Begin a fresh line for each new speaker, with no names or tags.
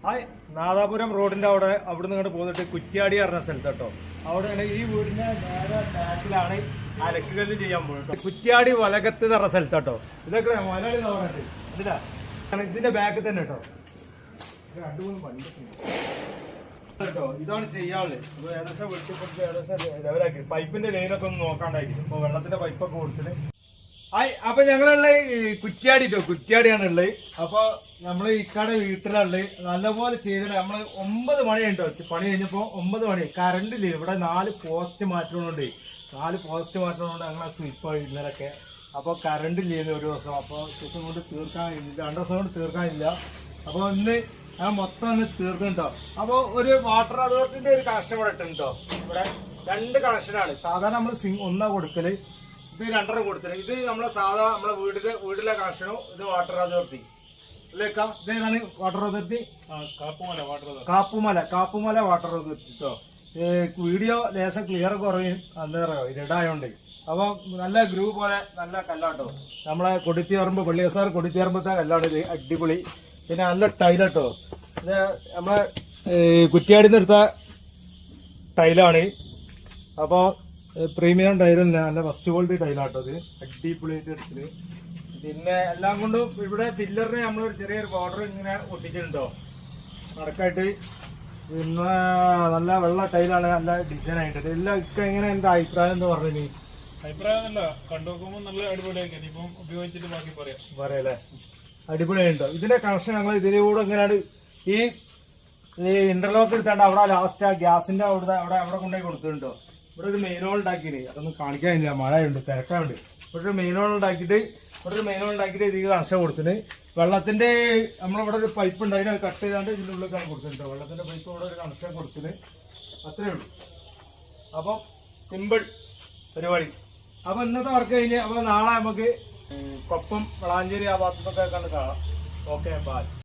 Hi, Nadapuram റോഡിന്റെ അവിടെ നിന്ന് പോന്നിട്ട് കുറ്റ്യാടി പറഞ്ഞ സ്ഥലത്ത് കേട്ടോ. അവിടെയാണ് ഈ വീടിന്റെ നേരെ ബാക്കിലാണ് ആ ലക്ഷ്യകല്ല് ചെയ്യാൻ പോകുന്നത്. കുറ്റ്യാടി വലകത്ത് പറഞ്ഞ സ്ഥലത്ത് കേട്ടോ. ഇതൊക്കെ മലയാളി നോക്കണ്ട് ഇതിലാ, ഇതിന്റെ ബാക്കിൽ തന്നെ കേട്ടോ. രണ്ടു മൂന്ന് പണ്ട് കേട്ടോ. ഇതാണ് ചെയ്യാനുള്ളത്. ഇത് ഏകദേശം വെട്ടിപ്പൊടിച്ച് ഏകദേശം ലെവലാക്കി പൈപ്പിന്റെ ലൈനൊക്കെ ഒന്ന് നോക്കാണ്ടായിരിക്കും. ഇപ്പൊ വെള്ളത്തിന്റെ പൈപ്പൊക്കെ കൊടുത്തിട്ട് അപ്പൊ ഞങ്ങളുള്ള കുറ്റ്യാടി കേട്ടോ. കുറ്റ്യാടിയാണ് ഉള്ളത്. അപ്പൊ നമ്മള് ഇക്കടെ വീട്ടിലുള്ളത് നല്ലപോലെ ചെയ്തിട്ട് നമ്മള് 9 മണി ഉണ്ടോ പണി കഴിഞ്ഞപ്പോ 9 മണി കറണ്ടില്ല. ഇവിടെ 4 പോസ്റ്റ് മാറ്റണോണ്ട് ഞങ്ങളെ സ്ലിപ്പായി ഇന്നലൊക്കെ. അപ്പൊ കറണ്ട് ഇല്ലായിരുന്നു ഒരു ദിവസം. അപ്പൊ ദിവസം കൊണ്ട് തീർക്കാനില്ല, 2 ദിവസം കൊണ്ട് തീർക്കാനില്ല. അപ്പൊ ഇന്ന് ഞാൻ മൊത്തം ഒന്ന് തീർക്കുന്നുണ്ടോ. അപ്പൊ ഒരു വാട്ടർ അതോറിറ്റിന്റെ ഒരു കണക്ഷൻ ഇവിടെ ഇട്ടുണ്ടോ. ഇവിടെ 2 കണക്ഷനാണ്. സാധാരണ നമ്മള് ഒന്നാ കൊടുക്കല്, ഇത് 2.5 കൊടുത്തത്. ഇത് നമ്മളെ സാധാ നമ്മളെ വീടിലെ കണക്ഷനും ഇത് വാട്ടർ അതോറിറ്റി ഇല്ലേക്കാം. ഇതേതാണ് water authority? Kappumala water authority കേട്ടോ. വീഡിയോ ലേശം ക്ലിയർ കുറയും, അന്നേരം ഇരടായോണ്ട്. അപ്പൊ നല്ല ഗ്രൂ പോലെ നല്ല കല്ലാട്ടോ. നമ്മളെ കൊടിത്തിയറമ്പ് പള്ളിയസാർ കൊടിത്തിയറമ്പത്തെ കല്ലാണ് ഇത്. അടിപൊളി. പിന്നെ നല്ല ടൈലാട്ടോ. ഇത് നമ്മളെ കുറ്റ്യാടിന്ന് എടുത്ത ടൈലാണ്. അപ്പൊ പ്രീമിയം ടൈലല്ല, നല്ല ഫസ്റ്റ് ക്വാളിറ്റി ടൈലാട്ടോ ഇത്. അടിപൊളിയായിട്ട് എടുത്തത്. പിന്നെ എല്ലാം കൊണ്ടും ഇവിടെ പില്ലറിന് നമ്മളൊരു ചെറിയൊരു ബോർഡർ ഇങ്ങനെ ഒട്ടിച്ചിട്ടുണ്ടോ നടക്കായിട്ട്. പിന്നെ നല്ല വെള്ള ടൈലാണ്, നല്ല ഡിസൈൻ ആയിട്ട്. എല്ലാം ഇക്ക എങ്ങനെ എന്താ അഭിപ്രായം എന്ന് പറഞ്ഞു?
അഭിപ്രായമല്ല, കണ്ടുനോക്കുമ്പോൾ നല്ല അടിപൊളിയാക്കി. ഇപ്പം ഉപയോഗിച്ചിട്ട് ബാക്കി
പറയല്ലേ. അടിപൊളിയായിട്ടോ. ഇതിന്റെ കണക്ഷൻ ഞങ്ങൾ ഇതിലൂടെ എങ്ങനെയാണ് ഈ ഇന്റർലോക്ക് എടുത്താണ്ട് അവിടെ ലാസ്റ്റ് ആ ഗ്യാസിന്റെ അവിടെ കൊണ്ടുപോയി കൊടുത്തിട്ടുണ്ടോ. ഇവിടെ ഒരു മെയിൻ ഹോൾ ഉണ്ടാക്കിയിട്ട് അതൊന്നും കാണിക്കാനില്ല, മഴയുണ്ട്, തിരക്കാണ്ട്. ഇവിടെ ഒരു മെയിൻ ഹോൾ ഉണ്ടാക്കിയിട്ട് ഇതിൽ കണക്ഷൻ കൊടുത്തിട്ട് വെള്ളത്തിന്റെ നമ്മളിവിടെ ഒരു പൈപ്പ് ഉണ്ട്, അതിനെ കട്ട് ചെയ്താണ്ട് ഇതിൻ്റെ ഉള്ളിലേക്കാണ് കൊടുത്തിട്ടുണ്ടോ. വെള്ളത്തിന്റെ പൈപ്പ് ഇവിടെ ഒരു കണക്ഷൻ കൊടുത്തിട്ട് അത്രേ ഉള്ളൂ. അപ്പം സിമ്പിൾ പരിപാടി. അപ്പൊ ഇന്നത്തെ വർക്ക് കഴിഞ്ഞ് അപ്പൊ നാളെ നമുക്ക് കൊപ്പം വളാഞ്ചേരി ആ ഭാഗത്തൊക്കെ കണ്ട് കാണാം. Okay, by.